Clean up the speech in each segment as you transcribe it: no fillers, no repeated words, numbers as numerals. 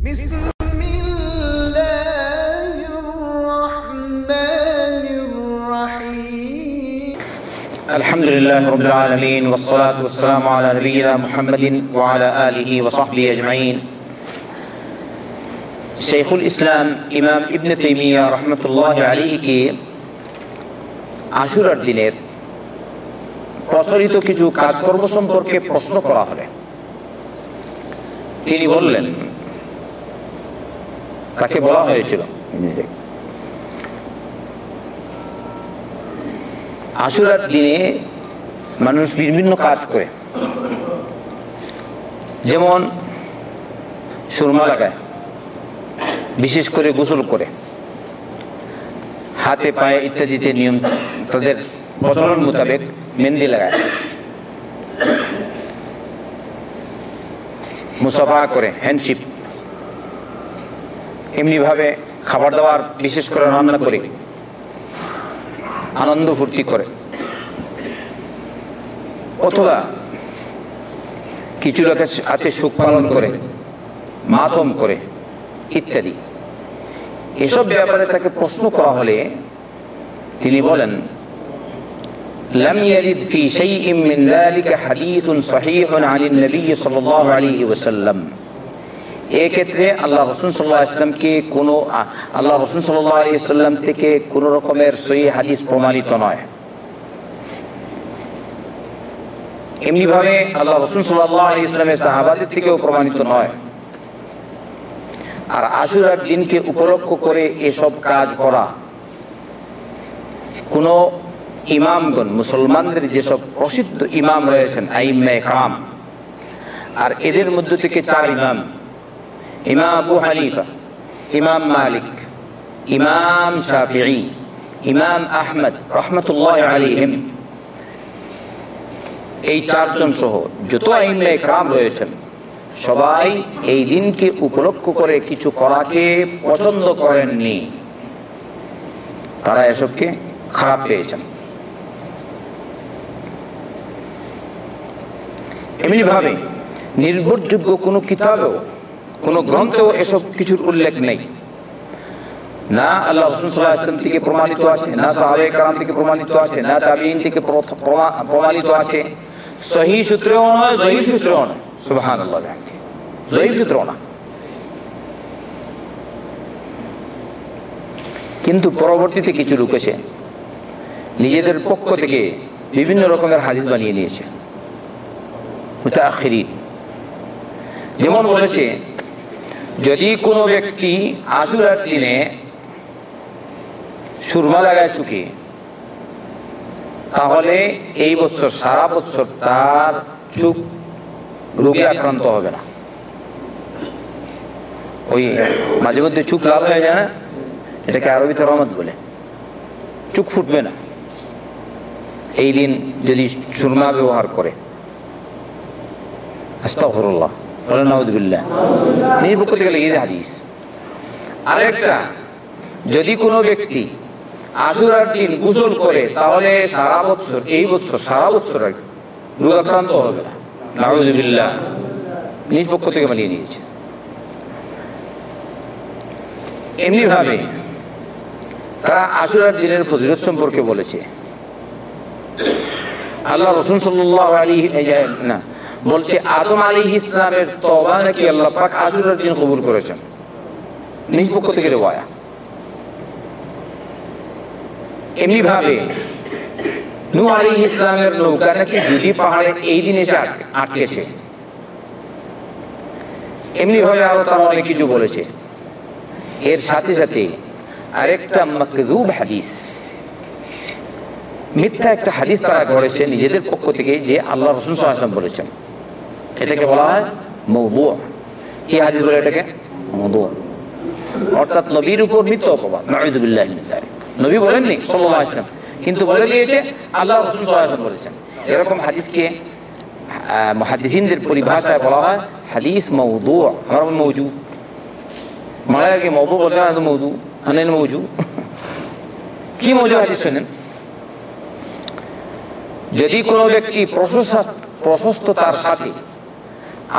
بسم الله الرحمن الرحيم الحمد لله رب العالمين والصلاة والسلام على نبينا محمد وعلى آله وصحبه أجمعين शेखुल इस्लाम इमाम इब्ने तैमिया रहमतुल्लाह अलैहि के आशुरार दिनेर प्रचलित किछु काजकर्म सम्पर्के प्रश्न करा हले तिनि बोललेन ताके बला हयेछिल आशुरार दिने मानुष विभिन्न काज करे जेमन सुरमा लागाय विशेष करे गोसल करे हाथे पाए इत्यादिते नियम तादेर प्रचलन मोताबेक मेहंदी लागाय मुसाफा करे हैंडशिप एमनि भावे खाबार दाबार विशेष करे रान्ना करे आनंद फुर्ती करे अथवा किछु लोक आछे सुख पालन करे मातम करे इत्यादि एसब ব্যাপারে তাকে প্রশ্ন করা হলে তিনি বলেন لم يرد في شيء من ذلك حديث صحيح عن النبي صلى الله عليه وسلم এই ক্ষেত্রে আল্লাহ রাসূল সাল্লাল্লাহু আলাইহি ওয়াসাল্লাম কে কোনো আল্লাহ রাসূল সাল্লাল্লাহু আলাইহি ওয়াসাল্লাম থেকে কোনো রকমের সহিহ হাদিস প্রমাণিত নয় এমনি ভাবে আল্লাহ রাসূল সাল্লাল্লাহু আলাইহি ওয়াসাল্লামের সাহাবাদের থেকেও প্রমাণিত নয় আর আশুরার দিনকে উপলক্ষ করে এসব কাজ করা কোন ইমামগণ মুসলমানদের যেসব প্রসিদ্ধ ইমাম রয়েছেন আইম্মে কারাম আর এদের মধ্য থেকে চার ইমাম ইমাম আবু হানিফা ইমাম মালিক ইমাম শাফিঈ ইমাম আহমদ রাহমাতুল্লাহি আলাইহিম এই চারজন সহ যত আইম্মে কারাম রয়েছেন সবাই এই দিনকে উপলক্ষ করে কিছু করাকে পছন্দ করেননি তারা এসবকে খারাপ পেয়েছেন এমনি ভাবে নির্ভরযোগ্য কোনো কিতাবেও কোনো গ্রন্থেও এসব কিছুর উল্লেখ নেই না আল্লাহ রাসূল সাল্লাল্লাহু আলাইহি ওয়াসাল্লাম থেকে প্রমাণিত আছে না সাহাবায়ে কেরাম থেকে প্রমাণিত আছে না তাবিঈন থেকে প্রমাণিত আছে সহিহ সূত্রেও নয় যঈফ সূত্রেও নয় সুবহানাল্লাহ যঈফ সূত্রেও না কিন্তু পরবর্তীতে কিছু লোক এসে নিজেদের পক্ষ থেকে বিভিন্ন রকমের হাদিস বানিয়ে নিয়েছে মুতাআখিরিন যেমন বলেছে যদি কোনো ব্যক্তি আশুরার দিনে সুরমা লাগায় চুকে তাহলে এই বছর সারা বছর তার চোখ রোগে আক্রান্ত হবে না ওই মাঝে মধ্যে চোখ লাল হয়ে যায় না এটাকে আরবিতে রহমত বলে চোখ ফুটবে না এই দিন যদি সুরমা ব্যবহার করে আস্তাগফিরুল্লাহ ওয়া নাউযুবিল্লাহ এই পক্ষ থেকে এই হাদিস আরেকটা যদি কোনো ব্যক্তি আশুরার দিন গোসল করে তাহলে সারা বছর এই বছর সারা বছর রোগাক্রান্ত হবে না নাউযুবিল্লাহ নিজ পক্ষ থেকে বানিয়ে নিয়েছে এমনি ভাবে তারা আশুরার দিনের ফজিলত সম্পর্কে বলেছে আল্লাহ রাসূল সাল্লাল্লাহু আলাইহি না বলছে আদম আলাইহিস সালামের তওবা নাকি আল্লাহ পাক আশুরার দিন কবুল করেছেন নিজ পক্ষ থেকে riwaya এমনি ভাবে নূহ আলাইহিস সালামের নৌকা নাকি দুটি পাহাড়ে এই দিন এসে আটকেছে এমনি ভাবে আরো তারা অনেক কিছু বলেছে এর সাথে সাথে আরেকটা মাকযুব হাদিস মিথ্যা একটা হাদিস তারা গড়েছে নিজেদের পক্ষ থেকে যে আল্লাহ রাসূল সাল্লাল্লাহু আলাইহি ওয়াসাল্লাম বলেছেন এটাকে বলা হয় মাওদু কি হাদিস বলে এটাকে মাওদু অর্থাৎ নবীর উপর মিথ্যা অপবাদ নাউযুবিল্লাহি মিন যালিক নবী বলেননি সাল্লাল্লাহু আলাইহি ওয়াসাল্লাম কিন্তু বলে দিয়েছে আল্লাহ রাসূল সাল্লাল্লাহু আলাইহি ওয়াসাল্লাম বলেছেন এরকম হাদিসকে মুহাদ্দিসিনদের পরিভাষায় বলা হয় হাদিস মাওদু আমরা বলি মওজু মায়া কি মাওদু বলতে না তো মওদু আনেন মওজু কি মওজু হাদিস শুনেন যদি কোনো ব্যক্তি প্রশস্ততার সাথে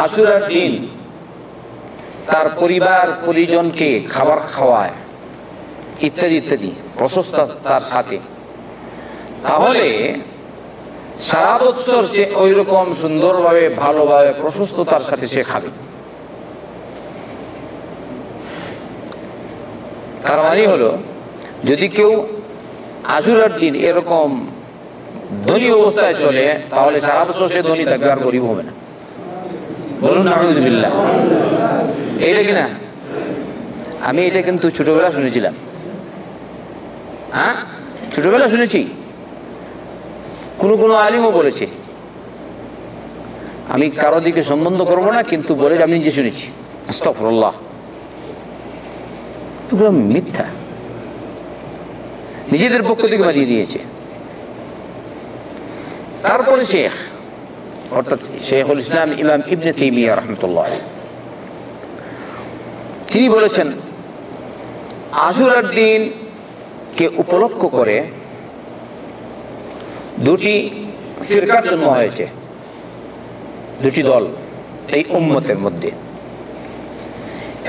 আশুরার দিন তার পরিবার পরিজনকে খাবার খাওয়ায় ইত্যাদি ইত্যাদি প্রশস্ত তার সাথে, তাহলে সারা বছর সে ওই রকম সুন্দরভাবে ভালোভাবে প্রশস্ততার সাথে সে খাবে। তার মানে হলো যদি কেউ আশুরার দিন এরকম ধনী অবস্থায় চলে, তাহলে সারা বছর সে ধনী থাকবে, আর গরিব হবে না। বলুন আলহামদুলিল্লাহ। এইটা কিনা আমি এটা কিন্তু ছোটবেলা শুনেছিলাম। হ্যাঁ, ছোটবেলা শুনেছি, কোনো আলিমও বলেছে। আমি কারো দিকে সম্বন্ধ করবো না, কিন্তু বলে আমি নিজে শুনেছি। আস্তাগফিরুল্লাহ, এগুলো মিথ্যা, নিজেদের পক্ষ থেকে বানিয়ে দিয়েছে। তারপরে শেখ অর্থাৎ শেখুল ইসলাম ইমাম ইবনে তাইমিয়া রাহমাতুল্লাহ তিনি বলেছেন, আশুরার দিনকে উপলক্ষ করে দুটি ফিরকার জন্ম হয়েছে, দুটি দল এই উম্মতের মধ্যে।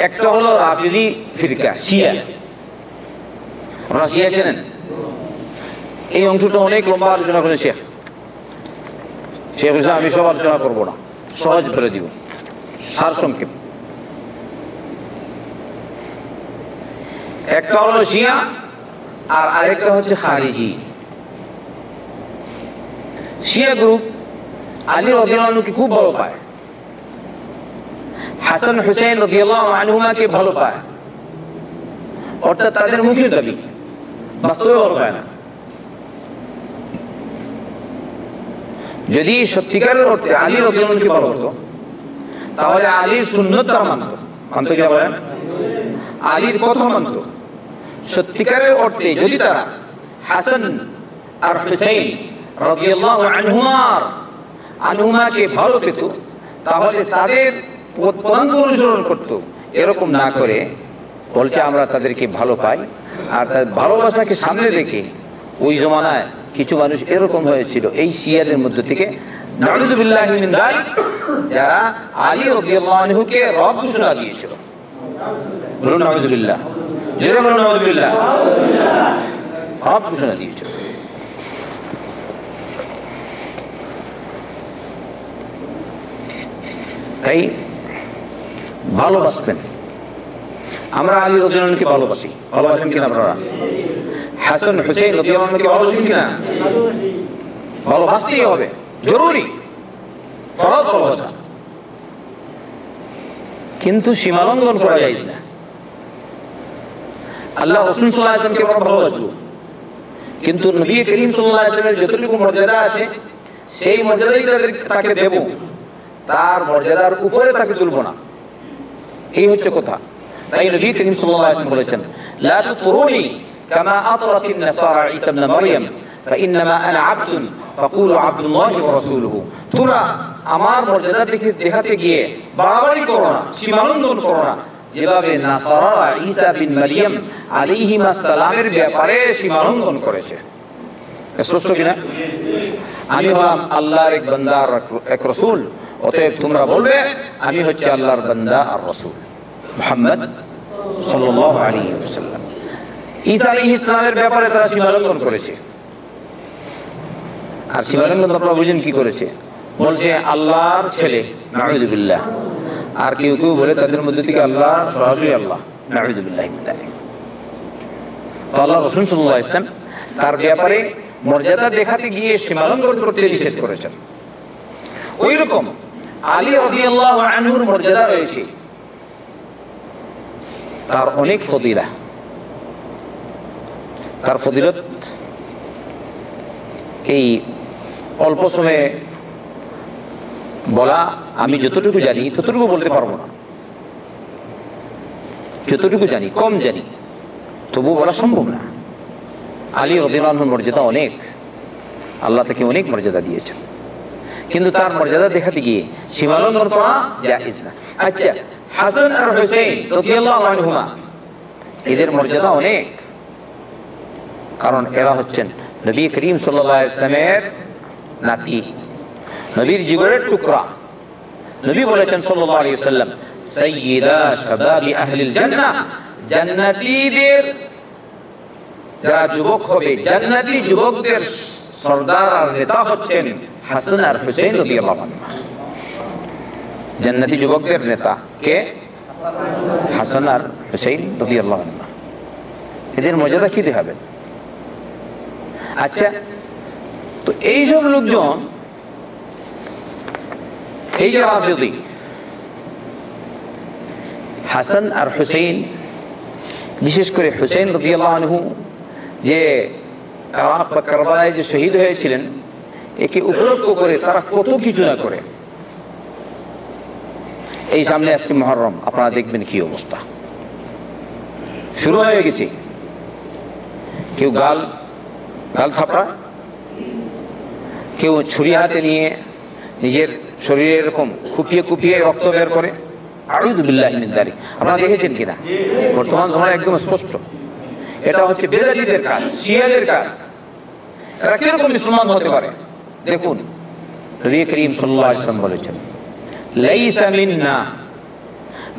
একটা হলো রাফিজি ফিরকা, শিয়া। আপনারা শিয়া চেনেন? এই অংশটা অনেক লম্বা আলোচনা করে শেখ ইসলাম, আমি সব আলোচনা করবো না, সহজ করে দিব, সারসংক্ষেপ। একটা হলো শিয়া আর আরেকটা হচ্ছে খারিজি। শিয়া গ্রুপ আলী রাদিয়াল্লাহু আনহুকে খুব ভালো পায়, হাসান হুসাইন রাদিয়াল্লাহু আনহুমাকে ভালো পায়, অর্থাৎ তাদের মুখের দাবি, বাস্তবে ভালো পায় না। যদি সত্যিকারের অর্থে আলী রাদিয়াল্লাহু আনহুকে ভালো হতো, তাহলে আলীর সুন্নাত তারা মানত কি বলেন? আলীর কথা মানত। সত্যিকারের অর্থে যদি তারা হাসান আর হুসাইন রাদিয়াল্লাহু আনহুমাকে ভালো পেত, তাহলে তাদের পদাঙ্ক অনুসরণ করত। এরকম না করে বলছে আমরা তাদেরকে ভালো পাই, আর তাদের ভালোবাসাকে সামনে রেখে ওই জমানায় কিছু মানুষ এরকম হয়েছিল এই শিয়াদের মধ্যে থেকে, নাউযুবিল্লাহি মিন যালিক, যারা আলী রাদিয়াল্লাহু আনহুকে রব ঘোষণা দিয়েছিল। বলুন নাউযুবিল্লাহ, জোরে বলুন নাউযুবিল্লাহ। রব ঘোষণা দিয়েছিল। তাই ভালোবাসবেন। আমরা আলী রাদিয়াল্লাহু আনহুকে ভালোবাসি, ভালোবাসেন কিনা আপনারা? হাসান হুসাইন রাদিয়াল্লাহু আনহুকে ভালোবাসেন কিনা? ভালোবাসতেই হবে, জরুরি, ফরজ ভালোবাসা। কিন্তু সীমালঙ্ঘন করা যায় না। আল্লাহ রাসূল সাল্লাল্লাহু আলাইহি ওয়াসাল্লামকে আমরা ভালোবাসবো, কিন্তু নবী করিম সাল্লাল্লাহু আলাইহি ওয়াসাল্লামের যতটুকু মর্যাদা আছে সেই মর্যাদাই তাকে দেব, তার মর্যাদার উপরে তাকে তুলব না। এই হচ্ছে কথা। তাই নবী করিম সাল্লাল্লাহু আলাইহি ওয়াসাল্লাম বলেছেন, লা তুতরুনি কামা আতরাতিন নাসারা ঈসা ইবনে মারইয়াম ফাইন্নামা আনা আবদুন ফাকুলু আবদুল্লাহি ওয়া রাসূলুহু। তোমরা আমার মর্যাদা দেখাতে গিয়ে বাড়াবাড়ি করো না, সীমালঙ্ঘন করো না, যেভাবে নাসারা ঈসা বিন মারইয়াম আলাইহিস সালামের ব্যাপারে সীমালঙ্ঘন করেছে। স্পষ্ট কিনা? আমি হলাম আল্লাহর এক বান্দা আর এক রাসূল, অতএব তোমরা বলবে আমি হচ্ছে আল্লাহর বান্দা আর রাসূল মুহাম্মদ সাল্লাল্লাহু আলাইহি ওয়াসাল্লাম। ঈসা আলাইহিস সালামের ব্যাপারে তারা সীমালঙ্ঘন করেছে। আর সীমালঙ্ঘন আপনারা বুঝেন কি করেছে? বলছে আল্লাহর ছেলে, নাউযুবিল্লাহ। আর কেউ কেউ বলে তাদের মধ্যে থেকে আল্লাহ সরাসরি আল্লাহ, নাউযুবিল্লাহি মিন যালিক। তো আল্লাহ রাসূল সাল্লাল্লাহু আলাইহি ওয়াসাল্লাম তার ব্যাপারে মর্যাদা দেখাতে গিয়ে সীমালঙ্ঘন করতে নিষেধ করেছেন। ওই রকম আলী রাদিয়াল্লাহু আনহুর মর্যাদা রয়েছে, তার অনেক ফজিলা, তার ফজিলত এই অল্প সময়ে বলা, আমি যতটুকু জানি ততটুকু বলতে পারবো না। যতটুকু জানি, কম জানি, তবু বলা সম্ভব না। আলী রাদিয়াল্লাহু আনহুর মর্যাদা অনেক, আল্লাহ তাকে অনেক মর্যাদা দিয়েছেন, কিন্তু তার মর্যাদা দেখাতে গিয়ে সীমালঙ্ঘন করা জায়েজ না। আচ্ছা, হাসান আর হুসাইন রাদিয়াল্লাহু আনহুমা, এদের মর্যাদা অনেক, কারণ এরা হচ্ছেন নবী করিম সাল্লাল্লাহু আলাইহি ওয়াসাল্লামের নাতি, নবীর জিগরের টুকরা। নবী বলেছেন সাল্লাল্লাহু আলাইহি ওয়াসাল্লাম, সাইয়্যিদা শাবাবি আহলিল জান্নাহ, জান্নাতীদের যারা যুবক হবে, জান্নাতি যুবকদের সরদার আর নেতা হচ্ছেন হাসান আর হুসাইন রাদিয়াল্লাহু আনহু। জান্নাতি যুবকদের নেতা কে? হাসান আর হুসাইন রাদিয়াল্লাহু আনহু। এদের মর্যাদা কি দেখাবেন? আচ্ছা, তো এইসব লোকজন, এই যে রাফিদি, হাসান আর হুসাইন, বিশেষ করে হুসাইন রাদিয়াল্লাহু আনহু যে ইরাক বা কারবালায় যে শহীদ হয়েছিলেন, একে উপলক্ষ করে তারা কত কিছু না করে। এই সামনে আসছে মুহররম, আপনারা দেখবেন কি অবস্থা শুরু হয়ে গেছে। কেউ গাল থাপড়া, কেউ ছুরি হাতে নিয়ে নিজের শরীরে এরকম কুপিয়ে রক্ত বের করে। আউযু বিল্লাহি মিন যালিক। আপনারা দেখেছেন কিনা? বর্তমান সময়ে একদম স্পষ্ট। এটা হচ্ছে বেদাতীদের কাজ, শিয়াদের কাজ। এরা কিরকম মুসলমান হতে পারে? দেখুন, নবী করিম সাল্লাল্লাহু আলাইহি ওয়াসাল্লাম বলেছেন, লাইসা মিন্না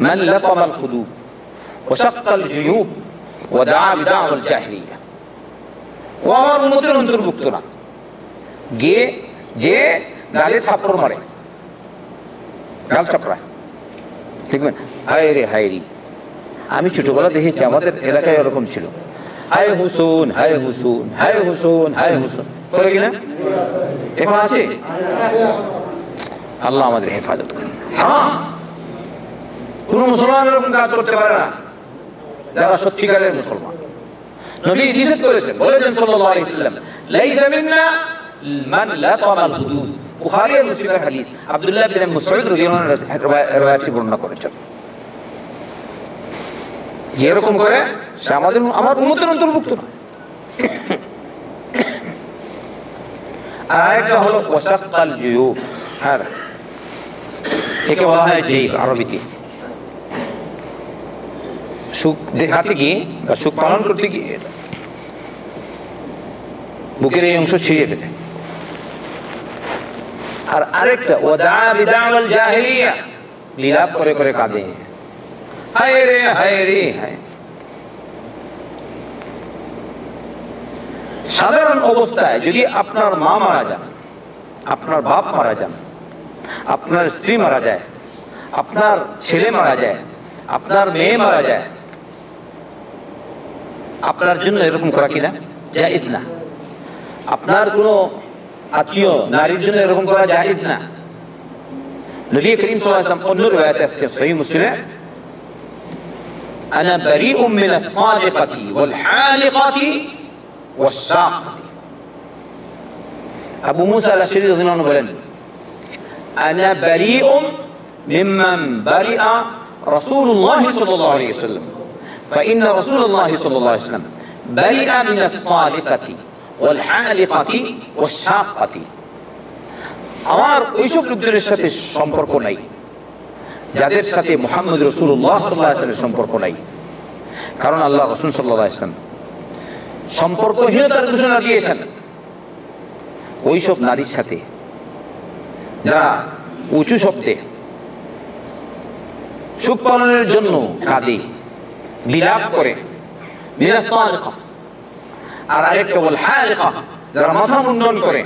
মান লাতামাল খুদুব ওয়া শাক্কাল জুয়ুব ওয়া দাআ বিদাওয়াল জাহিলিয়া। ও আমার উম্মতের অন্তর্ভুক্ত না যে গালে থাপ্পড় মারে, গাল চাপড়ায়। দেখবেন, হায় রে হায় রে। আমি ছোটবেলা দেখেছি, আমাদের এলাকায় এরকম ছিল, হায় হুসুন হায় হুসুন হায় হুসুন হায় হুসুন করে কিনা? এখন আছে? আল্লাহ আমাদের হেফাজত করেন। হ্যাঁ, কোন মুসলমান এরকম কাজ করতে পারে না যারা সত্যিকারের মুসলমান। নবী নিষেধ করেছেন, বলেছেন সাল্লাল্লাহু আলাইহি ওয়াসাল্লাম, লাইসা মিন্না মান লাতামাল হুদুদ। বুখারী আর মুসলিমের হাদিস, আব্দুল্লাহ বিন মাসউদ রাদিয়াল্লাহু আনহু riwayatটি বর্ণনা করেছেন। যে এরকম করে সে আমার উম্মতের অন্তর্ভুক্ত না। আর আরেকটা হলো ওয়াসাক্কাল জুয়ুব। হ্যাঁ, একে বলা হয় জেইব আরবিতে। সুখ দেখাতে গিয়ে বা সুখ পালন করতে গিয়ে বুকের এই অংশ ছিঁড়ে ফেলে। আর আরেকটা ওয়াদা বিদাওয়াল জাহিলিয়া, বিলাপ করে করে কাঁদে, হায় রে হায় রে হায়। সাধারণ অবস্থায় যদি আপনার মা মারা যান, আপনার বাপ মারা যান, আপনার স্ত্রী মারা যায়, আপনার ছেলে মারা যায়, আপনার মেয়ে মারা যায়, আপনার জন্য এরকম করা কিনা জায়েজ না। আপনার কোনো আত্মীয় নারীর জন্য এরকম করা জায়েজ না। নবী করিম সাল্লাল্লাহু আলাইহি ওয়াসাল্লাম অন্য রিওয়ায়াতে আসছে সহিহ মুসলিমে, আনা বারিউম মিনাস সাদিকাতি ওয়াল হালিকাতি ওয়াস সাকাতি। আবু মুসা আল-আশআরী রাদিয়াল্লাহু আনহু বলেন, আনা বারিউম মিম্মান বারিআ রাসূলুল্লাহ সাল্লাল্লাহু আলাইহি ওয়াসাল্লাম فإن رسول الله صلى الله عليه وسلم برئ من الصادقة والحالقة والشاقة। আমার ওইসব লোকদের সাথে সম্পর্ক নাই যাদের সাথে মুহাম্মদ রাসূলুল্লাহ সাল্লাল্লাহু আলাইহি ওয়াসাল্লামের সম্পর্ক নাই। কারণ আল্লাহ রাসূল সাল্লাল্লাহু আলাইহি ওয়াসাল্লাম সম্পর্কহীনতার ঘোষণা দিয়েছেন ওইসব নারীর সাথে যারা উঁচু শব্দে সুখ পালনের জন্য কাঁদে, বিলাপ করে। মিনাস সাদিকা। আর আরেকটা ওয়াল হালিকা, যারা মাথা মুন্ডন করে।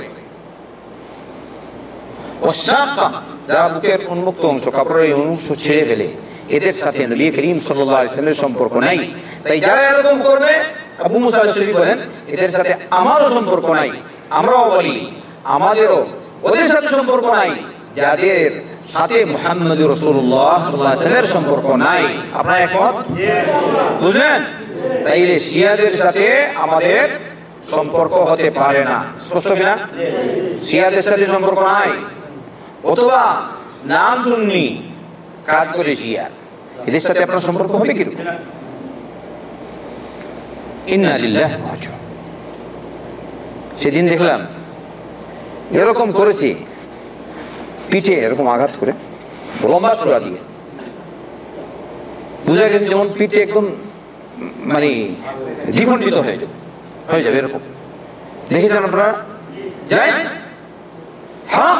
ওয়াস শাক্কা, যারা বুকের উন্মুক্ত অংশ, কাপড়ের অংশ ছেড়ে ফেলে। এদের সাথে নবী করিম সাল্লাল্লাহু আলাইহি ওয়াসাল্লামের সম্পর্ক নাই। তাই যারা এরকম করবে, আবু মুসা আল-আশআরী বলেন, এদের সাথে আমারও সম্পর্ক নাই। আমরাও বলি আমাদেরও ওদের সাথে সম্পর্ক নাই যাদের সাথে মুহাম্মদ রাসূলুল্লাহ সাল্লাল্লাহু আলাইহি ওয়াসাল্লামের সম্পর্ক নাই। আপনারা একমত? বুঝলেন? তাইলে শিয়াদের সাথে আমাদের সম্পর্ক হতে পারে না। স্পষ্ট কিনা? শিয়াদের সাথে সম্পর্ক নাই। অথবা নাম সুন্নি, কাজ করে শিয়া, এদের সাথে আপনার সম্পর্ক হবে কি? ইন্না লিল্লাহি ওয়া ইন্না ইলাইহি রাজিউন। সেদিন দেখলাম এরকম করেছে, পিঠে এরকম আঘাত করে লম্বা সুরা দিয়ে, বুঝা গেছে যেমন পিঠে একদম মানে দ্বিখণ্ডিত হয়ে যাবে এরকম। দেখেছেন আপনারা? যাই হ্যাঁ,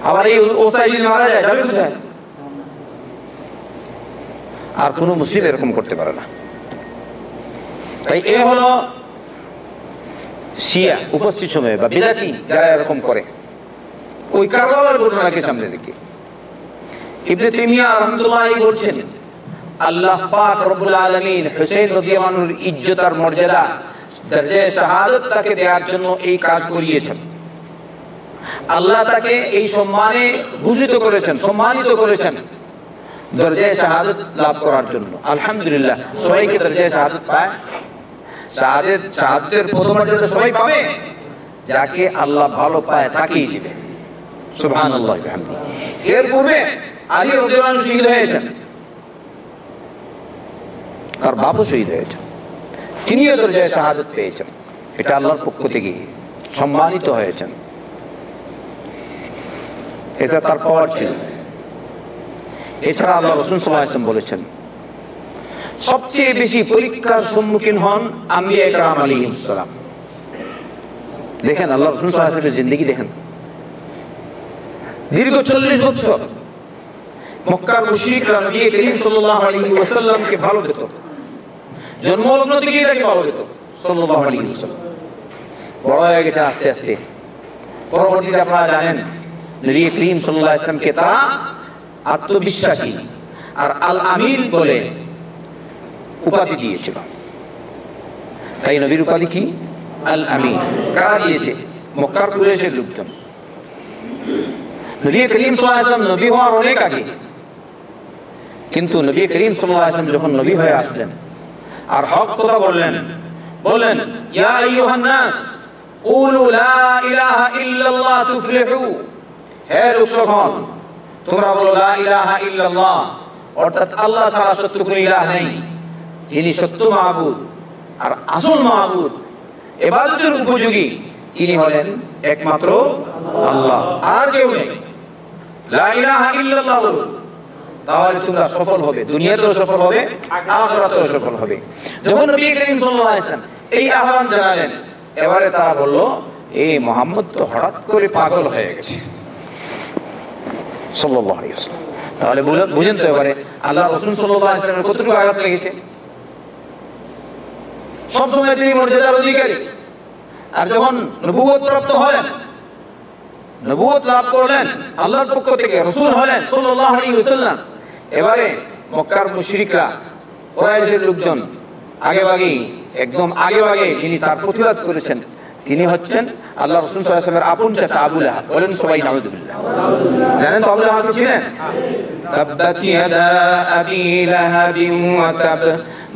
আবার এই ওসাই যদি মারা যায় যাবে কোথায়? আর কোনো মুসলিম এরকম করতে পারে না। তাই এ হলো শিয়া উপস্থিত সময়ে বা বিদাতি যারা এরকম করে। ওই কারবালার ঘটনাকে সামনে রেখে ইবনে তাইমিয়া রাহমাতুল্লাহ আলাইহি বলছেন, আল্লাহ পাক রব্বুল আলামিন হুসাইন রাদিয়াল্লাহু আনহুর ইজ্জত আর মর্যাদা দরজায়ে শাহাদাত তাকে দেওয়ার জন্য এই কাজ করিয়েছেন। আল্লাহ তাকে এই সম্মানে ভূষিত করেছেন, সম্মানিত করেছেন দরজায়ে শাহাদাত লাভ করার জন্য। আলহামদুলিল্লাহ, সবাইকে দরজায়ে শাহাদাত পায়। শাহাদাতের প্রথম মর্যাদা সবাই পাবে, যাকে আল্লাহ ভালো পায় তাকেই দিবে। সুবহানাল্লাহ ওয়া বিহামদিহি। এর পূর্বে আলী রাদিয়াল্লাহু আনহু শহীদ হয়েছেন, তার বাবা শহীদ হয়েছেন, তিনিও দরজায়ে শাহাদাত পেয়েছেন। এটা আল্লাহর পক্ষ থেকে সম্মানিত হয়েছেন, এটা তার পাওয়ার ছিল। এছাড়া আল্লাহ রাসূল সাল্লাল্লাহু আলাইহি ওয়াসাল্লাম বলেছেন, সবচেয়ে বেশি পরীক্ষার সম্মুখীন হন আম্বিয়া কিরাম আলাইহিস সালাম। দেখেন আল্লাহ রাসূল সাল্লাল্লাহু আলাইহি ওয়াসাল্লামের জিন্দেগি দেখেন, দীর্ঘ 40 বছর মক্কার মুশরিকরা নবী করিম সাল্লাল্লাহু আলাইহি ওয়াসাল্লামকে ভালো পেত, জন্মলগ্ন থেকেই তাকে ভালো পেত সাল্লাল্লাহু আলাইহি ওয়াসাল্লাম। বড় হয়ে গেছে আস্তে আস্তে, পরবর্তীতে আপনারা জানেন নবী করিম সাল্লাল্লাহু আলাইহি ওয়াসাল্লামকে তারা আত্মবিশ্বাসী আর আল আমিন বলে উপাধি দিয়েছিল। তাই নবীর উপাধি কি? আল আমিন। কারা দিয়েছে? মক্কার কুরাইশের লোকজন। নবী করিম সাল্লাল্লাহু আলাইহি ওয়াসাল্লাম নবী হওয়ার অনেক আগে, কিন্তু নবী করিম সাল্লাল্লাহু আলাইহি ওয়াসাল্লাম যখন নবী হয়ে আসলেন আর হক কথা বললেন, বললেন ইয়া আইয়ুহান নাস কুলু লা ইলাহা ইল্লাল্লাহ তুফলিহু। হে লোকসকল, তোমরা বলো লা ইলাহা ইল্লাল্লাহ, অর্থাৎ আল্লাহ ছাড়া সত্য কোনো ইলাহ নেই, যিনি সত্য মাবুদ আর আসল মাবুদ, ইবাদতের উপযোগী তিনি হলেন একমাত্র আল্লাহ, আর কেউ নেই। লা ইলাহা ইল্লাল্লাহ বলো, তাহলে তোমরা সফল হবে, দুনিয়াতেও সফল হবে, আখিরাতেও সফল হবে। যখন নবী করিম সাল্লাল্লাহু আলাইহি ওয়াসাল্লাম এই আহ্বান জানালেন, এবারে তারা বলল এই মুহাম্মদ তো হঠাৎ করে পাগল হয়ে গেছে সাল্লাল্লাহু আলাইহি ওয়াসাল্লাম। তাহলে বুঝেন তো এবারে আল্লাহ রাসূল সাল্লাল্লাহু আলাইহি ওয়াসাল্লামের কতটুকু আঘাত লেগেছে। সবসময় তিনি মর্যাদার অধিকারী, আর যখন নবুয়ত প্রাপ্ত হলেন, নবুয়ত লাভ করলেন আল্লাহর পক্ষ থেকে, রাসূল হলেন সাল্লাল্লাহু আলাইহি ওয়াসাল্লাম, এবারে মক্কার মুশরিকরা কুরাইশের লোকজন একদম আগে যিনি তার প্রতিবাদ করেছেন তিনি হচ্ছেন আল্লাহ রাসূল সাল্লাল্লাহু আলাইহি ওয়াসাল্লামের আপন চাচা আবু লাহাব। বলেন সবাই নাউযুবিল্লাহ। জানেন তো আবু লাহাব ছিলেন? তাব্বাত ইয়াদা আবি লাহাবিন ওয়া তাব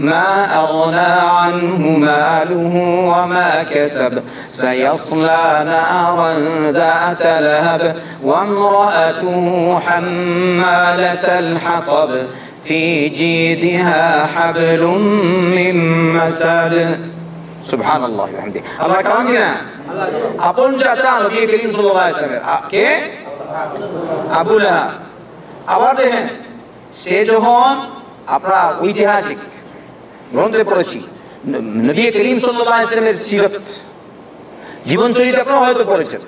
মা আগনা আনহু মালুহু ওয়া মা কাসাব সায়াসলা নারান যাতা লাহাব ওয়া ইমরাআতুহু হাম্মালাতাল হাতাব ফি জিদিহা হাবলুম মিন মাসাদ। সুবহানাল্লাহ ওয়া বিহামদিহি। আল্লাহ কান কিনা আপন চাচা নবী করিম সাল্লাল্লাহু আলাইহি ওয়াসাল্লামের কে? আবু লাহাব। আবার দেখেন, সে যখন আপনারা ঐতিহাসিক গ্রন্থে পড়েছি, নবী করিম সাল্লাল্লাহু আলাইহি ওয়াসাল্লামের সিরাত জীবন চরিত্র আপনারা হয়তো পড়েছেন।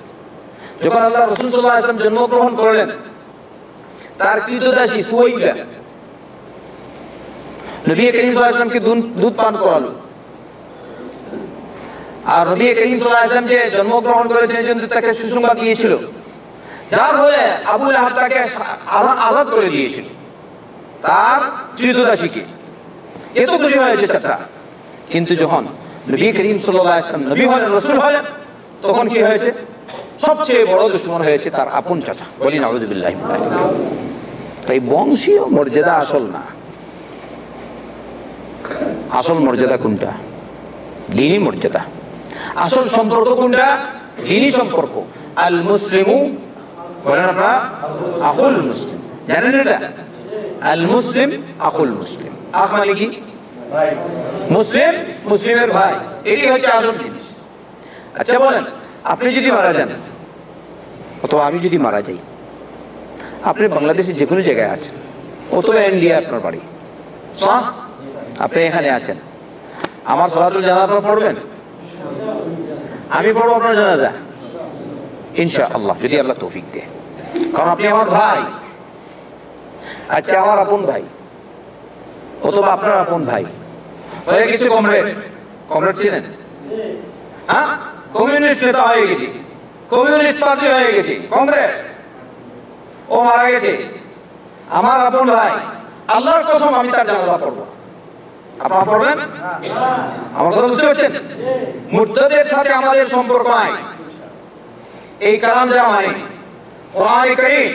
যখন আল্লাহ রাসূল সাল্লাল্লাহু আলাইহি ওয়াসাল্লাম জন্মগ্রহণ করলেন, তার কৃতদাসী সুহাইবা নবী করিম সাল্লাল্লাহু আলাইহি ওয়াসাল্লামকে দুধ পান করালো। আর নবী করিম সাল্লাল্লাহু আলাইহি ওয়াসাল্লাম যে জন্মগ্রহণ করেছেন এই জন্য তাকে সুসংবাদ দিয়েছিল, যার হয়ে আবু লাহাব তাকে আজাদ করে দিয়েছিল, তার কৃতদাসীকে। এত খুশি হয়েছে চাচা। কিন্তু যখন নবী করিম সাল্লাল্লাহু আলাইহি ওয়াসাল্লাম নবী হলেন, রাসূল হলেন, তখন কি হয়েছে? সবচেয়ে বড় দুশমন হয়েছে তার আপন চাচা। বলি নাউযুবিল্লাহ মিন যালিক। তাই বংশীয় মর্যাদা আসল না, আসল মর্যাদা কোনটা? দ্বীনি মর্যাদা। আসল সম্পর্ক কোনটা? দ্বীনি সম্পর্ক। আল মুসলিমু, বলেন আপনারা, আখুল মুসলিম। জানেন এটা? আল মুসলিম আখুল মুসলিম। আখ মানে কি? মুসলিম, মুসলিমের ভাই। এটি হচ্ছে আসল জিনিস। আচ্ছা বলেন, আপনি যদি মারা যান অথবা আমি যদি মারা যাই, আপনি বাংলাদেশের যে কোনো জায়গায় আছেন, অথবা ইন্ডিয়া আপনার বাড়ি, আপনি এখানে আছেন, আমার সালাতুল জানাজা পড়বেন? আমি পড়বো আপনার জানাজা ইনশাআল্লাহ, যদি আল্লাহ তৌফিক দেয়। কারণ আপনি আমার ভাই। আচ্ছা, আমার আপন ভাই অথবা আপনার আপন ভাই হয়ে গেছে কমরেড। কমরেড ছিলেন, হ্যাঁ, কমিউনিস্ট নেতা হয়ে গেছে, কমিউনিস্ট পার্টি হয়ে গেছে, কমরেড। ও মারা গেছে, আমার আপন ভাই, আল্লাহর কসম আমি তার জানাজা পড়বো। আপনারা পড়বেন? আমার কথা বুঝতে পারছেন? মুর্তাদের সাথে আমাদের সম্পর্ক নাই। এই কালাম যারা মানে, কোরআন কারীম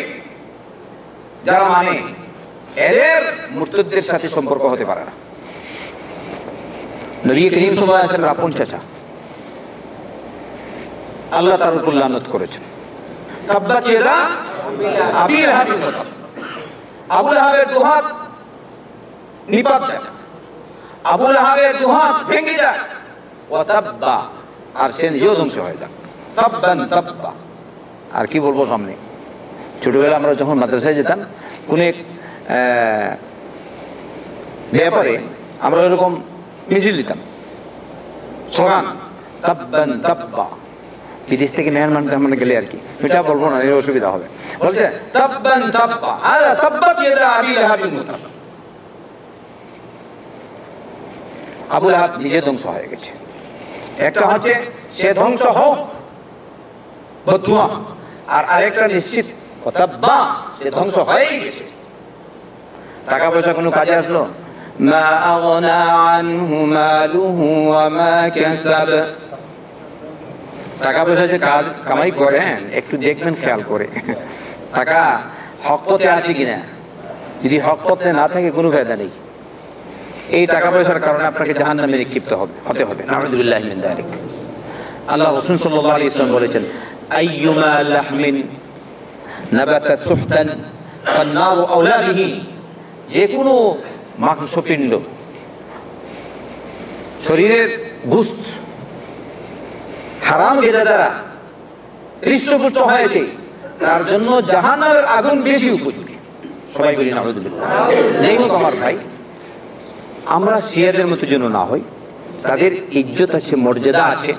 যারা মানে, এদের মুর্তাদের সাথে সম্পর্ক হতে পারে না। নবী করিম সাল্লাল্লাহু আলাইহি ওয়াসাল্লাম আপন চাচা, আল্লাহ তার উপর লানত করেছেন। তাব্বাত ইয়াদা আবি লাহাব, আবু লাহাবের দুহাত নিপাত যায়, আবু লাহাবের দুহাত ভেঙে যায়, ওয়া তাব্বা, আর সে নিজেও ধ্বংস হয়ে যায়। তাব্বান তাব্বা। আর কি বলবো সামনে, ছোটবেলা আমরা যখন মাদ্রাসায় যেতাম, কোন এক ব্যাপারে আমরা এরকম মিছিল দিতাম, স্লোগান তাব্বান তাব্বা। বিদেশ থেকে মেহমান গেলে আর কি, এটা বলবো না, এর অসুবিধা হবে। বলছে তাব্বান তাব্বা, আলা তাব্বাত ইয়াদা আবি লাহাবিন মুতাব। আবু লাহাব নিজে ধ্বংস হয়ে গেছে। একটা হচ্ছে সে ধ্বংস হোক বদুয়া, আর আরেকটা নিশ্চিত তাব্বা, সে ধ্বংস হয়েই গেছে। টাকা পয়সা কোনো কাজে আসলো? মা আগনা আনহু মালুহু ওয়া মা কাসাব। টাকা পয়সা যে কাজ কামাই করেন একটু দেখবেন খেয়াল করে, টাকা হক পথে আছে কিনা। যদি হক পথে না থাকে কোনো ফায়দা নেই। এই টাকা পয়সার কারণে আপনাকে জাহান্নামে নিক্ষিপ্ত হতে হবে। নাউযুবিল্লাহি মিন যালিক। আল্লাহ রাসূল সাল্লাল্লাহু আলাইহি ওয়াসাল্লাম বলেছেন, আইয়ুমা লাহমিন নাবাতাত সুহতান ফান্নারু আওলা বিহি। যে কোনো মাংসপিণ্ড, শরীরের গোশত হারাম গেজা দ্বারা হৃষ্টপুষ্ট হয়েছে, তার জন্য জাহান্নামের আগুন বেশি উপযোগী। সবাই বলি নাউযুবিল্লাহ। যাই হোক আমার ভাই, আমরা শিয়াদের মতো যেন না হই। তাদের ইজ্জত আছে, মর্যাদা আছে।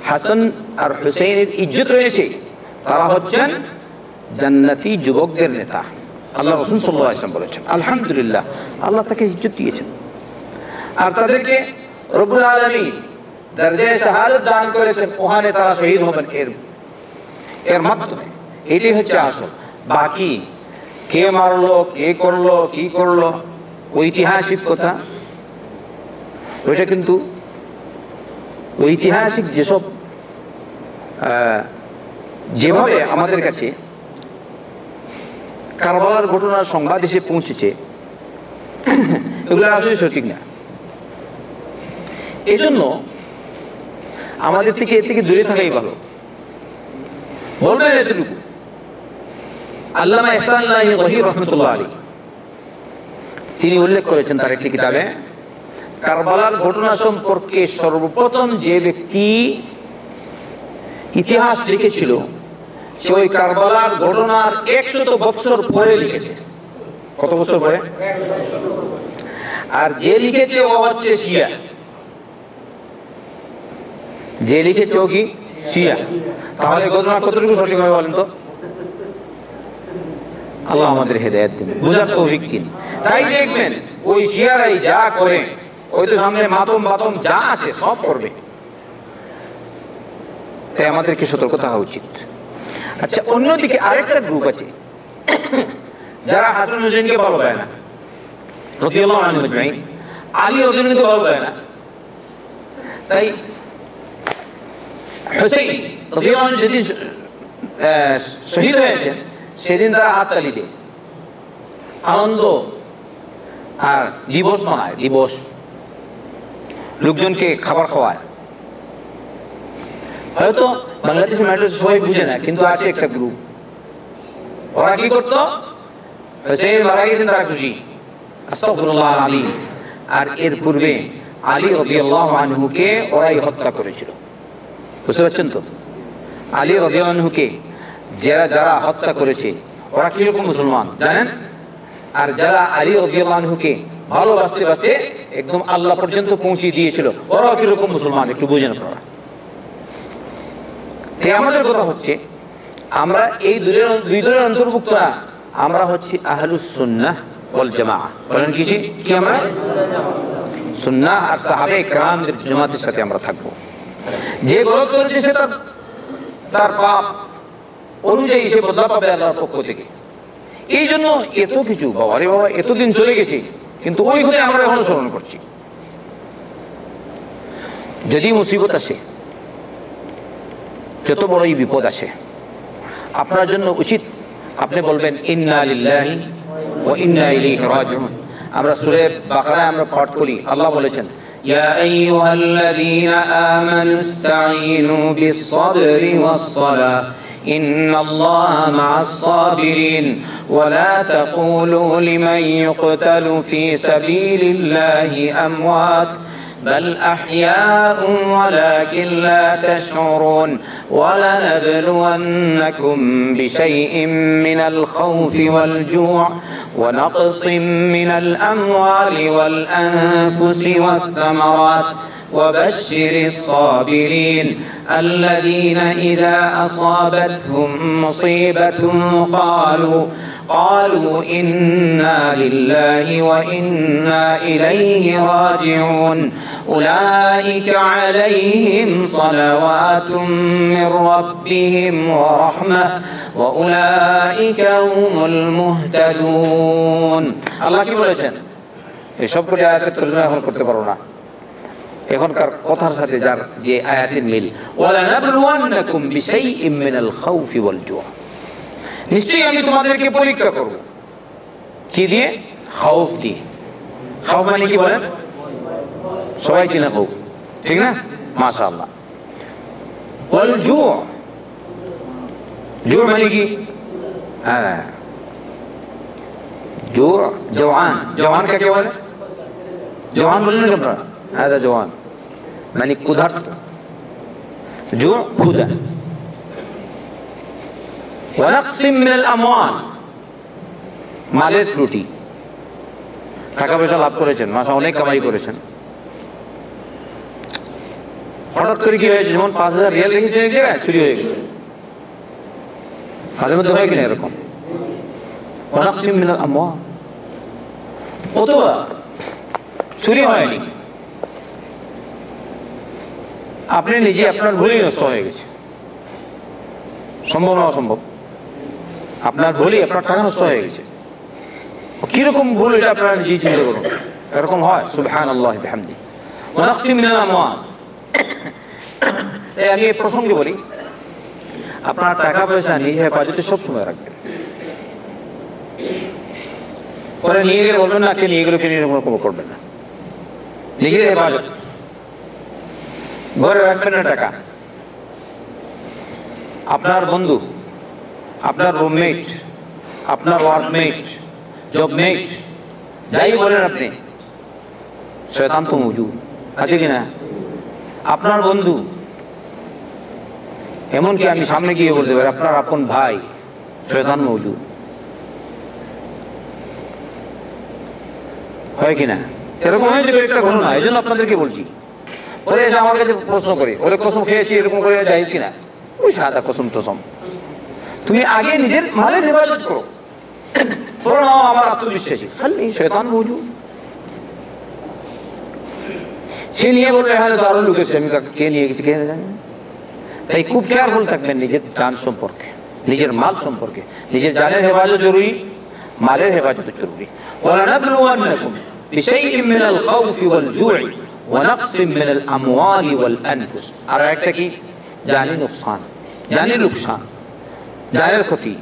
হাসান আর হুসাইনের ইজ্জত রয়েছে। তারা হচ্ছেন জান্নাতি যুবকদের নেতা। আল্লাহ রাসূল সাল্লাল্লাহু আলাইহি ওয়াসাল্লাম বলেছেন, আলহামদুলিল্লাহ, আল্লাহ তাকে ইজ্জত দিয়েছেন। আর তাদেরকে রব্বুল আলামিন দরজায়ে শাহাদাত দান করেছেন, ওখানে তারা শহীদ হবেন এর মাধ্যমে। এটাই হচ্ছে আসল। বাকি কে মারলো, কে করলো, কি করলো, ঐতিহাসিক কথা, ওইটা কিন্তু ঐতিহাসিক যেসব যেভাবে আমাদের কাছে কারবালার ঘটনার সংবাদ এসে পৌঁছেছে, এগুলো আসলে সঠিক না। এই জন্য আমাদের থেকে এর থেকে দূরে থাকাই ভালো। বলবেন এতটুকু, আল্লামা ইহসানুল্লাহ গহির রহমতুল্লাহ আলাইহি তিনি উল্লেখ করেছেন তার একটি কিতাবে, কারবালার ঘটনা সম্পর্কে সর্বপ্রথম যে ব্যক্তি ইতিহাস লিখেছিল, সে ওই কারবালার ঘটনার 100 বছর পরে লিখেছে। কত বছর পরে? আর যে লিখেছে ও হচ্ছে শিয়া। যে লিখেছে ও কি শিয়া। তাহলে ঘটনা কতটুকু সঠিক হবে বলেন তো? আল্লাহ আমাদের হেদায়েত দিন, বুঝার তৌফিক দিন। তাই দেখবেন ওই শিয়ারাই যা করে, ওই তো সামনে মাতম বাতম যা আছে সব করবে। তাই আমাদেরকে সতর্ক থাকা উচিত। আচ্ছা, অন্যদিকে আরেকটা গ্রুপ আছে যারা হাসান হুসাইনকে ভালো পায় না, রাদিয়াল্লাহু আনহু আজমাইন, আলী রাদিয়াল্লাহু আনহুকে ভালো পায় না। তাই হুসাইন রাদিয়াল্লাহু আনহু যেদিন শহীদ হয়েছেন, সেদিন তারা হাততালি দেয়, আনন্দ আর দিবস মানায়। দিবস, লোকজনকে খাবার খাওয়ায়। হয়তো বাংলাদেশের ম্যাটার সবাই বুঝে না, কিন্তু আছে একটা গ্রুপ, ওরা কি করতো? হুসাইন মারা গেছেন, তারা খুশি, আস্তাগফিরুল্লাহ আলাইহি। আর এর পূর্বে আলী রাদিয়াল্লাহু আনহুকে ওরাই হত্যা করেছিল। বুঝতে পারছেন তো? আলী রাদিয়াল্লাহু আনহুকে যারা হত্যা করেছে, ওরা কিরকম মুসলমান জানেন? আর যারা আলী রাদিয়াল্লাহু আনহুকে ভালোবাসতে বাসতে একদম আল্লাহ পর্যন্ত পৌঁছে দিয়েছিল, ওরা কিরকম মুসলমান একটু বুঝেন আপনারা। তাই আমাদের কথা হচ্ছে, আমরা এই দুই দলের অন্তর্ভুক্ত না, আমরা হচ্ছি আহলুস সুন্নাহ ওয়াল জামাআহ। বলেন কি আমরা? সুন্নাহ আর সাহাবে কেরামদের জামাতের সাথে আমরা থাকবো। যে গলত করেছে সে তার পাপ অনুযায়ী সে বদলা পাবে আল্লাহর পক্ষ থেকে। এই জন্য এত কিছু, বাবা রে বাবা, এতদিন চলে গেছে, কিন্তু ওই হলে আমরা এখনো স্মরণ করছি। যদি মুসিবত আসে, যত বড়ই বিপদ আসে, আপনার জন্য উচিত আপনি বলবেন ইন্না লিল্লাহি ওয়া ইন্না ইলাইহি রাজিউন। আমরা সূরা বাকারায় আমরা পাঠ করি, আল্লাহ বলেছেন ইয়া আইয়ুহাল্লাযীনা আমানু ইসতাঈনু বিস-সাবরি ওয়াস-সালাহ ইন্নাল্লাহা মা'আস-সাবিরিন ওয়া লা তাকুলু লিমান ইউকতালু ফী সাবিলিল্লাহি আমওয়াত بل أحياء ولكن لا تشعرون ولنبلونكم بشيء من الخوف والجوع ونقص من الأموال والأنفس والثمرات وبشر الصابرين الذين إذا أصابتهم مصيبة قالوا إنا لله وإنا إليه راجعون أولئك عليهم صلوات من ربهم ورحمة وأولئك هم المهتدون। আল্লাহ কি বলেছেন? এই সবকটি আয়াতের তরজমা এখন করতে পারবো না, এখনকার কথার সাথে যার যে আয়াতের মিল। ওয়ালানাবলুওয়ান্নাকুম বিশাইইম মিনাল খাউফি ওয়াল জুআ, নিশ্চয়ই আমি তোমাদেরকে পরীক্ষা করব। কি দিয়ে? খাউফ দিয়ে। খাউফ মানে কি বলেন? সবাই চিনে খাউফ, ঠিক না? মাশাআল্লাহ। ওয়াল জুআ, জুআ মানে কি? হ্যাঁ, জুআ জওয়ান। জওয়ান কাকে বলে? জওয়ান বলেন না আপনারা? হ্যাঁ, জওয়ান মানে ক্ষুধার্ত। জুআ ক্ষুধা। ওয়ানাকসিম মিনাল আমওয়াল, মালের ত্রুটি। টাকা পয়সা লাভ করেছেন, মাসা অনেক কামাই করেছেন, হঠাৎ করে কি হয়েছে, যেমন 5000 রিয়াল রেখেছেন এক জায়গায়, চুরি হয়ে গেছে। মাঝে মধ্যে হয় কিনা এরকম? ওয়ানাকসিম মিনাল আমওয়াল। অথবা চুরি হয়নি, আপনি নিজে আপনার ভুলই নষ্ট হয়ে গেছে। সম্ভব না অসম্ভব? আপনার ভুলই আপনার টাকা নষ্ট হয়ে গেছে। কিরকম ভুল এটা আপনারা নিজেই চিন্তা করুন। এরকম হয়? সুবহানাল্লাহ বিহামদি। ওয়ানাকসিম মিনাল আমওয়াল। আমি এই প্রসঙ্গে বলি, আপনার টাকা পয়সা নিজে হেফাজতে সবসময় রাখবেন। পরে নিয়ে গেলে বলবেন না কে নিয়ে গেল, কে নিয়ে এরকম করবেন না। নিজের হেফাজত। ঘরে রাখবেন না টাকা। আপনার বন্ধু, আপনার রুমমেট, আপনার ওয়ার্কমেট, জবমেট, যাই বলেন আপনি, শয়তান তো মজুদ আছে কিনা? আপনার বন্ধু, এমনকি আমি সামনে গিয়ে বলতে পারি আপনার আপন ভাই, শয়তান মজুদ। হয় কিনা? এরকম হয়েছে একটা ঘটনা, এই জন্য আপনাদেরকে বলছি। ওরে এসে আমার কাছে প্রশ্ন করে, ওরে কসম খেয়েছি এরকম করে জায়েজ কিনা? ওই সাদা কসম টসম। তুমি আগে নিজের মালের হেফাজত করো। আমার আত্মবিশ্বাসী, খালি শয়তান মজুদ। সে নিয়ে বলবে হ্যাঁ আরো লোক এসেছে, আমি কে নিয়ে গেছি কে জানি। তাই খুব কেয়ারফুল থাকবেন নিজের জান সম্পর্কে, নিজের মাল সম্পর্কে। নিজের জানের হেফাজত জরুরি, মালের হেফাজত জরুরি। ওয়ালানাবলুওয়ান্নাকুম বিশাইইম মিনাল খাউফি ওয়াল জু'i ওয়া নাকসিম মিনাল আমওয়ালি ওয়াল আনফুস। আর একটা কি? জানি নুকসান, জানি লোকসান, জানের ক্ষতি।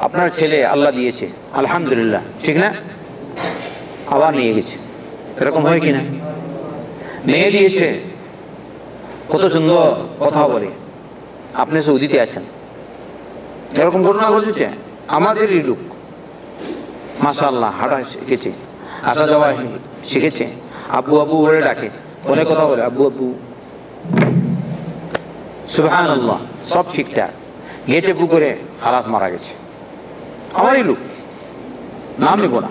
আপনার ছেলে আল্লাহ দিয়েছে, আলহামদুলিল্লাহ, ঠিক না? আবার নিয়ে গেছে, এরকম হয় কিনা? মেয়ে দিয়েছে, কত সুন্দর কথা বলে, আপনি সৌদিতে আছেন, এরকম ঘটনা ঘটেছে। আমাদেরই লোক মাশাআল্লাহ হাঁটা শিখেছে, আসা যাওয়া শিখেছে, আব্বু আব্বু বলে ডাকে, ফোনে কথা বলে আব্বু আব্বু, সুবহানাল্লাহ, সব ঠিকঠাক। গেছে পুকুরে, খালাস মারা গেছে। আমারই লোক, নাম নেব না,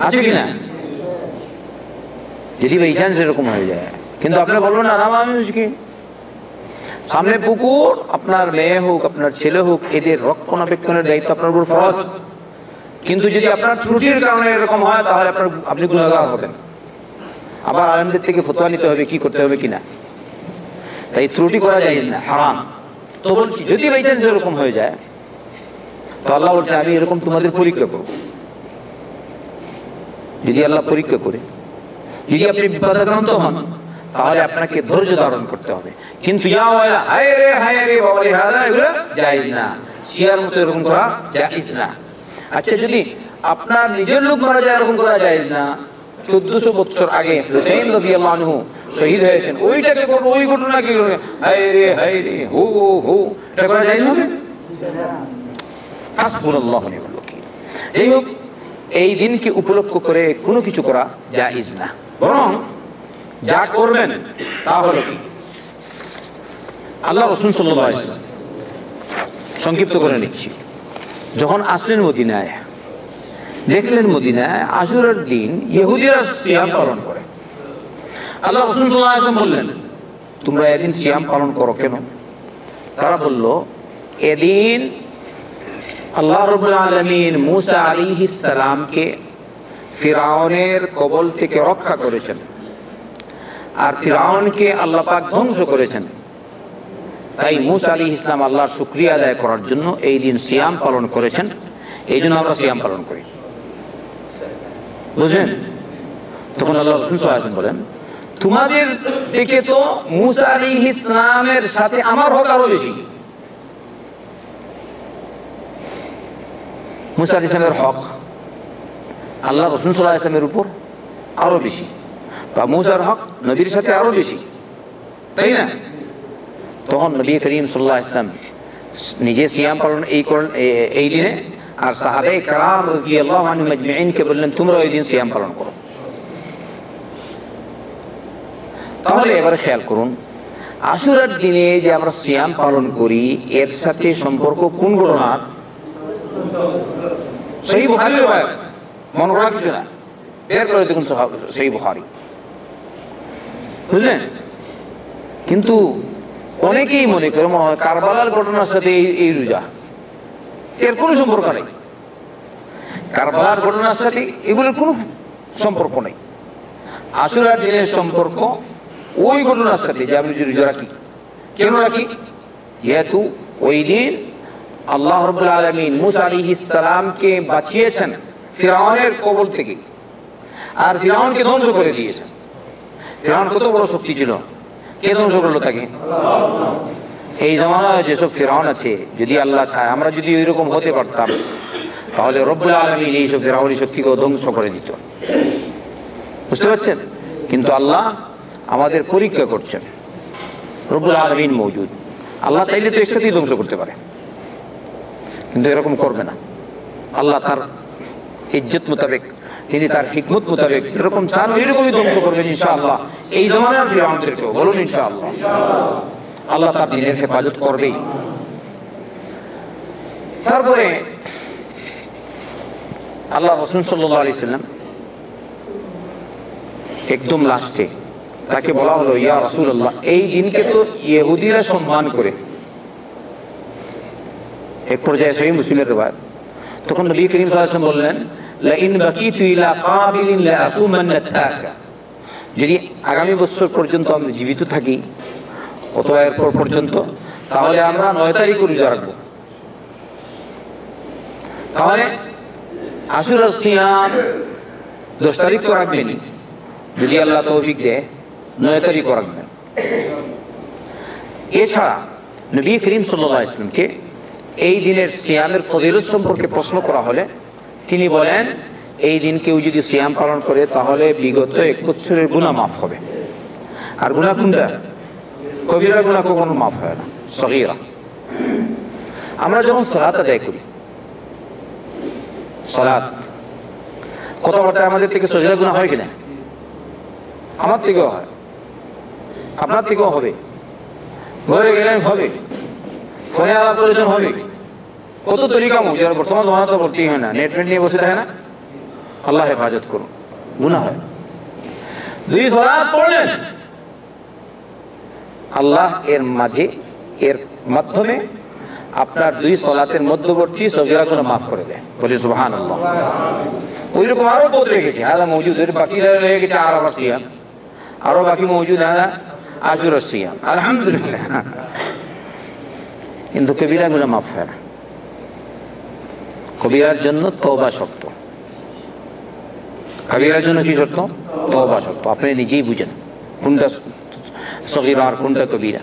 আছে কিনা? যদি বাই চান্স এরকম হয়ে যায়, কিন্তু আপনি বলবেন না নাম আমি শিখি। সামনে পুকুর, আপনার মেয়ে হোক আপনার ছেলে হোক, এদের রক্ষণাবেক্ষণের দায়িত্ব আপনার উপর ফরজ। কিন্তু যদি আপনার ত্রুটির কারণে এরকম হয় তাহলে আপনি গুনাহগার হবেন, আবার আলেমদের থেকে ফতোয়া নিতে হবে কি করতে হবে কিনা। তাই ত্রুটি করা যায় না, হারাম। তো বলছি যদি বাই চান্স এরকম হয়ে যায় তো আল্লাহ বলছে আমি এরকম তোমাদের পরীক্ষা করব। যদি আল্লাহ পরীক্ষা করে যদি আপনি বিপদাক্রান্ত হন তাহলে আপনাকে ধৈর্য ধারণ করতে হবে। কিন্তু জায়েজ না, শিয়ার মতো এরকম করা জায়েজ না। আচ্ছা যদি আপনার নিজের লোক মারা যায় এরকম করা জায়েজ না। 1400 বছর আগে হুসাইন রাদিয়াল্লাহু আনহু শহীদ হয়েছেন, ওইটাকে করব, ওই ঘটনা কি করবে, হায় রে হো হো, এটা করা জায়েজ হবে? হাসবুনাল্লাহু ওয়া নি'মাল ওয়াকিল। এই হোক, এই দিনকে উপলক্ষ করে কোনো কিছু করা জায়েজ না, বরং যা করবেন তা হলো কি আল্লাহ রাসূল সাল্লাল্লাহু আলাইহি ওয়াসাল্লাম, সংক্ষিপ্ত করে নিচ্ছি, যখন আসলেন মদিনায়, দেখলেন মদিনায় আশুরার দিন ইহুদিরা সিয়াম পালন করে। আল্লাহ রাসূল সাল্লাল্লাহু আলাইহি ওয়াসাল্লাম বললেন তোমরা এদিন সিয়াম পালন করো কেন? তারা বলল এদিন আল্লাহ রাব্বুল আলামিন মুসা আলাইহিস সালামকে ফিরআউনের কবল থেকে রক্ষা করেছেন, আর ফিরআউনকে আল্লাহ পাক ধ্বংস করেছেন। তাই মুসা আলাইহিস সালাম আল্লাহর শুকরিয়া আদায় করার জন্য এই দিন সিয়াম পালন করেছেন, এই জন্য আমরা সিয়াম পালন করি। বুঝলেন? তখন আল্লাহ রাসূল সাল্লাল্লাহু আলাইহি ওয়াসাল্লাম বলেন তোমাদের থেকে তো মুসা আলাইহিস সালামের সাথে আমার হক আরো বেশি। মুসা আলাইহিস সালামের হক আল্লাহ রাসূল সাল্লাল্লাহু আলাইহি ওয়াসাল্লামের উপর আরো বেশি, বা মুসার হক নবীর সাথে আরো বেশি, তাই না? তখন নবী করিম সাল্লাল্লাহু আলাইহি ওয়াসাল্লাম নিজে সিয়াম পালন এই দিনে, আর সাহাবায়ে কেরাম রাদিয়াল্লাহু আনহুম আজমাইনকে বললেন তোমরা এই দিন সিয়াম পালন করো। তাহলে এবারে খেয়াল করুন, আশুরার দিনে যে আমরা সিয়াম পালন করি এর সাথে সম্পর্ক কোন ঘটনার? সহিহ বুখারীর riwayat, মনে করা কিছু না, বের করে দেখুন সহিহ বুখারী, বুঝলেন? কিন্তু অনেকেই মনে করে মনে হয় কারবালার ঘটনার সাথে এই রোজা, এর কোনো সম্পর্ক নেই। কারবালার ঘটনার সাথে এগুলোর কোনো সম্পর্ক নেই। আশুরার দিনের সম্পর্ক ওই ঘটনার সাথে যে আমি রোজা রাখি। কেন রাখি? যেহেতু ওই দিন আল্লাহ রাব্বুল আলামিন মুসা আলাইহিস সালামকে বাঁচিয়েছেন ফিরআউনের কবল থেকে, আর ফিরআউনকে ধ্বংস করে দিয়েছেন। ফিরআউন কত বড় শক্তি ছিল, কে ধ্বংস করলো তাকে? এই জামানায় যেসব ফিরআউন আছে, যদি আল্লাহ চায় আমরা যদি ওইরকম হতে পারতাম তাহলে রব্বুল আলামিন এইসব ফিরআউনি শক্তিকে ধ্বংস করে দিত। বুঝতে পারছেন? কিন্তু আল্লাহ আমাদের পরীক্ষা করছেন, রব্বুল আলামিন মওজুদ, আল্লাহ চাইলে তো একসাথেই ধ্বংস করতে পারে, কিন্তু এরকম করবে না। আল্লাহ তার ইজ্জত মোতাবেক, তিনি তার হিকমত মোতাবেক যেরকম চান ওইরকমই ধ্বংস করবেন ইনশাআল্লাহ। এই জামানার ফিরআউনদেরকেও বলুন ইনশাআল্লাহ, আল্লাহ তার দ্বীনের হেফাজত করবেই। তারপরে আল্লাহ রাসূল সাল্লাল্লাহু আলাইহি ওয়াসাল্লাম একদম লাস্টে তাকে বলা হলো ইয়া রাসূলুল্লাহ, এই দিনকে তো ইহুদিরা সম্মান করে। এক পর্যায়ে সহিহ মুসলিমের riwayat, তখন নবী করিম সাল্লাল্লাহু আলাইহি ওয়াসাল্লাম বললেন লা ইন বাকিতু ইলা কাবিলিন লা আসুমান্না তাসা, যদি আগামী বছর পর্যন্ত আমরা জীবিত থাকি অথবা এরপর পর্যন্ত, তাহলে আমরা 9 তারিখ রোজা রাখবো। তাহলে আশুরার সিয়াম 10 তারিখ তো রাখবেন, যদি আল্লাহ তৌফিক দেয় 9 তারিখও রাখবেন। এছাড়া নবী করিম সাল্লাল্লাহু আলাইহি ওয়াসাল্লামকে এই দিনের সিয়ামের ফজিলত সম্পর্কে প্রশ্ন করা হলে তিনি বলেন এই দিন কেউ যদি সিয়াম পালন করে তাহলে বিগত 1 বছরের গুনাহ মাফ হবে। আর গুনাহ কোনটা? কবিরা গুনাহ কখনো মাফ হয় না, সগীরা। আমরা যখন সালাত আদায় করি, সালাত কথাবার্তা আমাদের থেকে সগীরা গুনাহ হয় কিনা? আমার থেকেও হয়, আপনার থেকেও হবে, ঘরে গেলে হবে, ফোনে আলাপ প্রয়োজন হবে, কত তরিকা যারা বর্তমান জমানা তো ভর্তি হয় না, নেট নিয়ে বসে থাকে না। আল্লাহ হেফাজত করুন, গুনাহ হয়। 2 সালাত পড়লেন, আল্লাহ এর মাঝে এর মাধ্যমে আপনার 2 সালাতের মধ্যবর্তী সগীরা গুনাহ মাফ করে দেয়। বলি সুবহানাল্লাহ। ওইরকম আরো পদ রেখেছে, আলা মওজুদ, এর বাকি রয়ে গেছে আরাফা সিয়াম, আরো বাকি মওজুদ আলা আশুরা সিয়াম, আলহামদুলিল্লাহ। কিন্তু কবিরা গুনাহ মাফ হয় না। কবিরার জন্য তওবা শর্ত। কবিরার জন্য কি শর্ত? তওবা শর্ত। আপনি নিজেই বুঝেন কোনটা সগীরা আর কোনটা কবিরা।